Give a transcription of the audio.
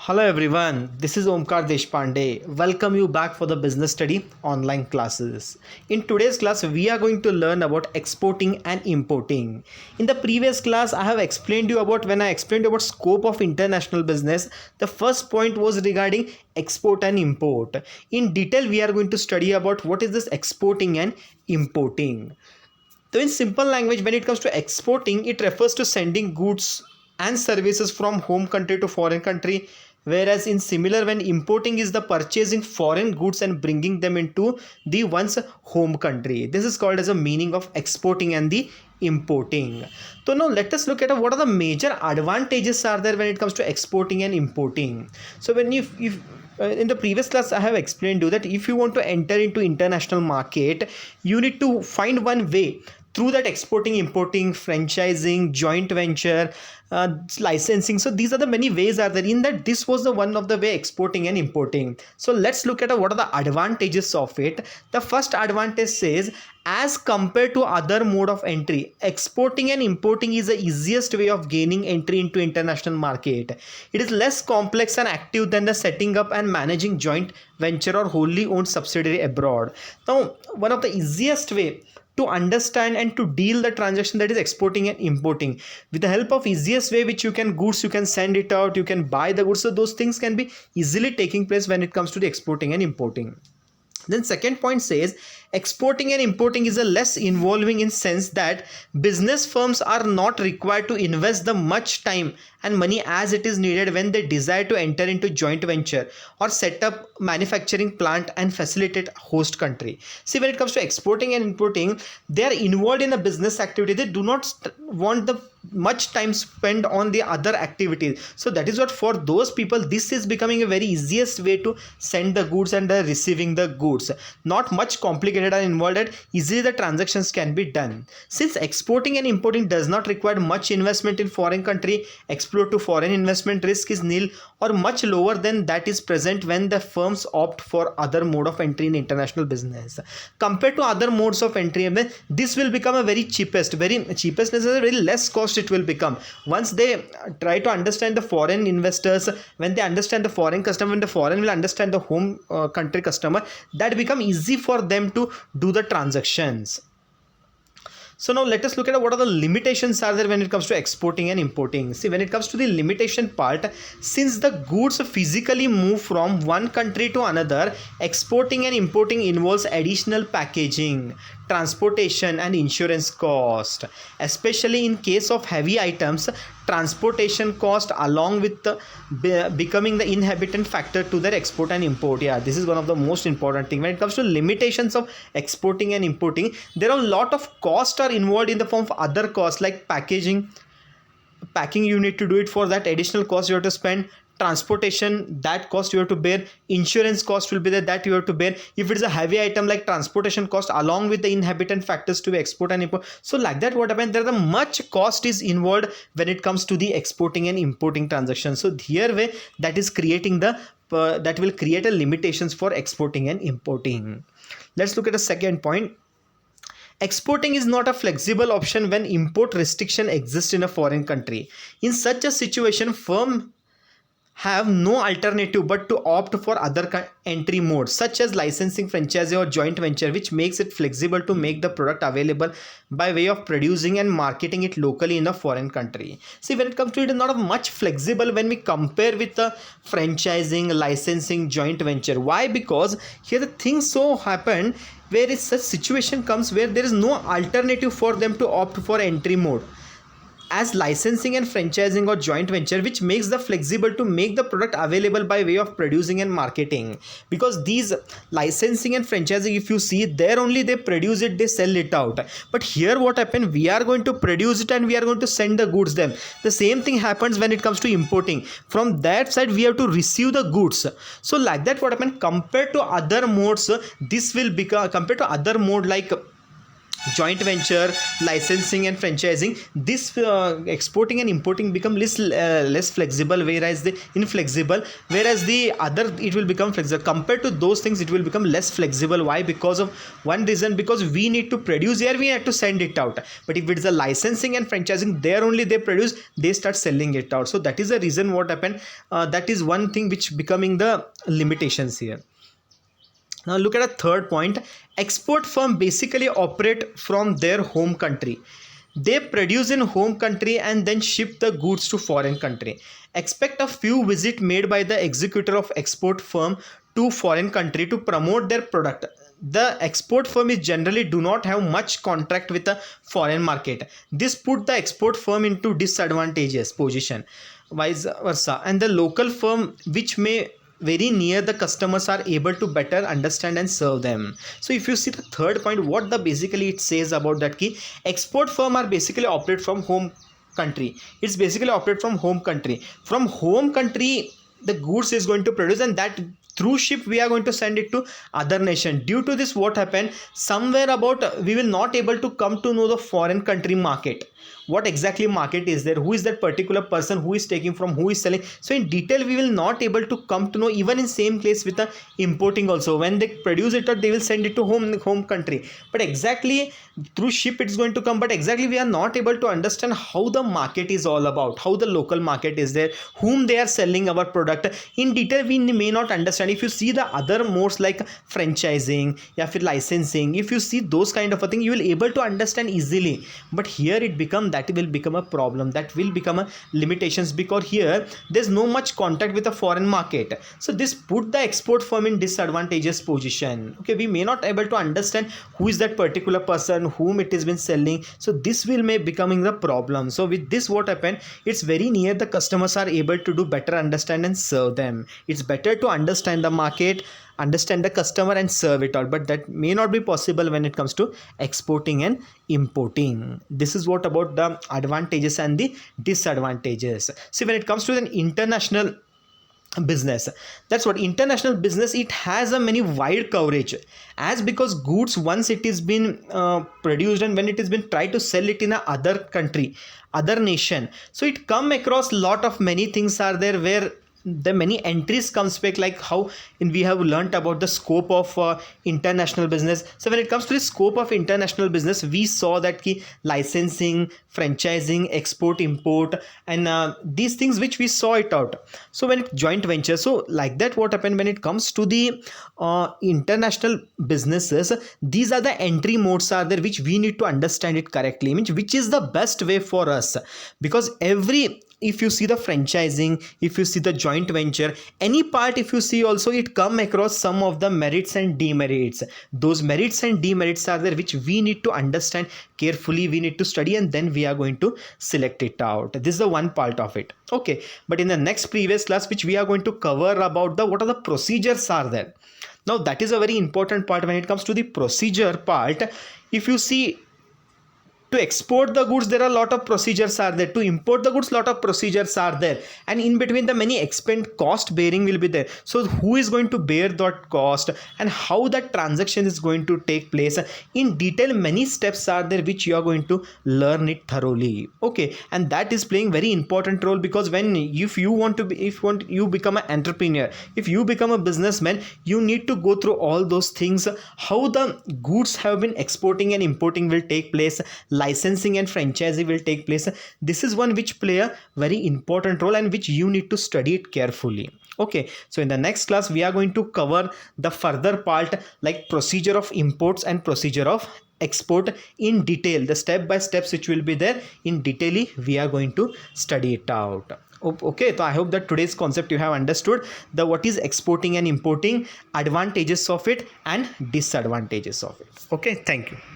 Hello everyone, this is Deshpande. Welcome you back for the business study online classes. In today's class, we are going to learn about exporting and importing. In the previous class, I have explained you about when I explained about scope of international business. The first point was regarding export and import. In detail, we are going to study about what is this exporting and importing. So in simple language, when it comes to exporting, it refers to sending goods and services from home country to foreign country, whereas in similar, when importing is the purchasing foreign goods and bringing them into the one's home country. This is called as a meaning of exporting and the importing. So now let us look at what are the major advantages are there when it comes to exporting and importing. So when you in the previous class I have explained you that if you want to enter into international market, you need to find one way through that: exporting, importing, franchising, joint venture, licensing. So these are the many ways are there. In that, this was the one of the way, exporting and importing. So let's look at what are the advantages of it. The first advantage says, as compared to other mode of entry, exporting and importing is the easiest way of gaining entry into international market. It is less complex and active than the setting up and managing joint venture or wholly owned subsidiary abroad. Now, one of the easiest way to understand and to deal the transaction, that is exporting and importing, with the help of easiest way, which you can goods, you can send it out, you can buy the goods. So those things can be easily taking place when it comes to the exporting and importing. Then second point says, exporting and importing is a less involving in sense that business firms are not required to invest the much time and money as it is needed when they desire to enter into joint venture or set up manufacturing plant and facilitate host country. See, when it comes to exporting and importing, they are involved in a business activity. They do not want the much time spent on the other activities. So that is what, for those people, this is becoming a very easiest way to send the goods and receiving the goods. Not much complicated and involved, that easily the transactions can be done. Since exporting and importing does not require much investment in foreign country, export to foreign investment risk is nil or much lower than that is present when the firms opt for other mode of entry in international business. Compared to other modes of entry, this will become a very cheapest is a very less cost it will become. Once they try to understand the foreign investors, when they understand the foreign customer, when the foreign will understand the home country customer, that become easy for them to do the transactions. So now let us look at what are the limitations are there when it comes to exporting and importing. See, when it comes to the limitation part, since the goods physically move from one country to another, exporting and importing involves additional packaging, transportation and insurance cost. Especially in case of heavy items, transportation cost along with becoming the inhibitant factor to their export and import. Yeah, this is one of the most important thing. When it comes to limitations of exporting and importing, there are a lot of costs are involved in the form of other costs like packing. You need to do it. For that additional cost you have to spend. Transportation, that cost you have to bear. Insurance cost will be there, that you have to bear. If it is a heavy item, like transportation cost along with the inhabitant factors to export and import. So like that, what happens, there is a much cost is involved when it comes to the exporting and importing transactions. So here way, that is creating the that will create a limitations for exporting and importing. Let's look at the second point. Exporting is not a flexible option when import restriction exists in a foreign country. In such a situation, firm have no alternative but to opt for other entry modes such as licensing, franchise or joint venture, which makes it flexible to make the product available by way of producing and marketing it locally in a foreign country. See, when it comes to it, is not much flexible when we compare with the franchising, licensing, joint venture. Why? Because here the things so happen where is such situation comes where there is no alternative for them to opt for entry mode as licensing and franchising or joint venture, which makes the flexible to make the product available by way of producing and marketing. Because these licensing and franchising, if you see, there only they produce it, they sell it out. But here what happened, we are going to produce it and we are going to send the goods them. The same thing happens when it comes to importing. From that side we have to receive the goods. So like that, what happened, compared to other modes, this will become, compared to other mode like joint venture, licensing and franchising, this exporting and importing become less flexible, whereas the inflexible, whereas the other it will become flexible. Compared to those things, it will become less flexible. Why? Because of one reason, because we need to produce here, we have to send it out. But if it is a licensing and franchising, there only they produce, they start selling it out. So that is the reason what happened. That is one thing which becoming the limitations here. Now look at a third point. Export firm basically operate from their home country. They produce in home country and then ship the goods to foreign country. Expect a few visit made by the executor of export firm to foreign country to promote their product. The export firm is generally do not have much contract with the foreign market. This put the export firm into disadvantageous position, vice versa, and the local firm which may very near the customers are able to better understand and serve them. So if you see the third point, what the basically it says about that key, export firm are basically operate from home country. It's basically operate from home country. From home country the goods is going to produce, and that through ship we are going to send it to other nation. Due to this, what happened, somewhere about we will not able to come to know the foreign country market, what exactly market is there, who is that particular person, who is taking from, who is selling. So in detail we will not able to come to know, even in same place with the importing also. When they produce it, or they will send it to home country, but exactly through ship it's going to come, but exactly we are not able to understand how the market is all about, how the local market is there, whom they are selling our product. In detail we may not understand. If you see the other modes like franchising, yeah, licensing, if you see those kind of a thing, you will able to understand easily. But here it become, that will become a problem, that will become a limitations, because here there's no much contact with the foreign market. So this put the export firm in disadvantageous position. Okay, we may not able to understand who is that particular person, whom it has been selling. So this will may becoming the problem. So with this, what happened, it's very near the customers are able to do better understand and serve them. It's better to understand the market, understand the customer and serve it all, but that may not be possible when it comes to exporting and importing. This is what about the advantages and the disadvantages. See, when it comes to an international business, that's what international business, it has a many wide coverage, as because goods once it is been produced, and when it has been tried to sell it in a other country, other nation, so it come across lot of many things are there, where the many entries comes back, like how we have learnt about the scope of international business. So when it comes to the scope of international business, we saw that key licensing, franchising, export, import, and these things which we saw it out. So when it joint venture, so like that, what happened when it comes to the international businesses, these are the entry modes are there which we need to understand it correctly, means which is the best way for us. Because if you see the franchising, if you see the joint venture, any part, if you see also, it come across some of the merits and demerits. Those merits and demerits are there which we need to understand carefully, we need to study, and then we are going to select it out. This is the one part of it. Okay, but in the next previous class, which we are going to cover about the what are the procedures are there. Now that is a very important part. When it comes to the procedure part, if you see, to export the goods there are a lot of procedures are there, to import the goods lot of procedures are there, and in between the many expense cost bearing will be there. So who is going to bear that cost, and how that transaction is going to take place in detail, many steps are there which you are going to learn it thoroughly. Okay, and that is playing very important role, because when if you want to be, you become an entrepreneur, if you become a businessman, you need to go through all those things, how the goods have been exporting and importing will take place, licensing and franchising will take place. This is one which play a very important role, and which you need to study it carefully. Okay, so in the next class we are going to cover the further part, like procedure of imports and procedure of export in detail, the step by steps which will be there in detail, we are going to study it out. Okay, so I hope that today's concept you have understood the what is exporting and importing, advantages of it and disadvantages of it. Okay, thank you.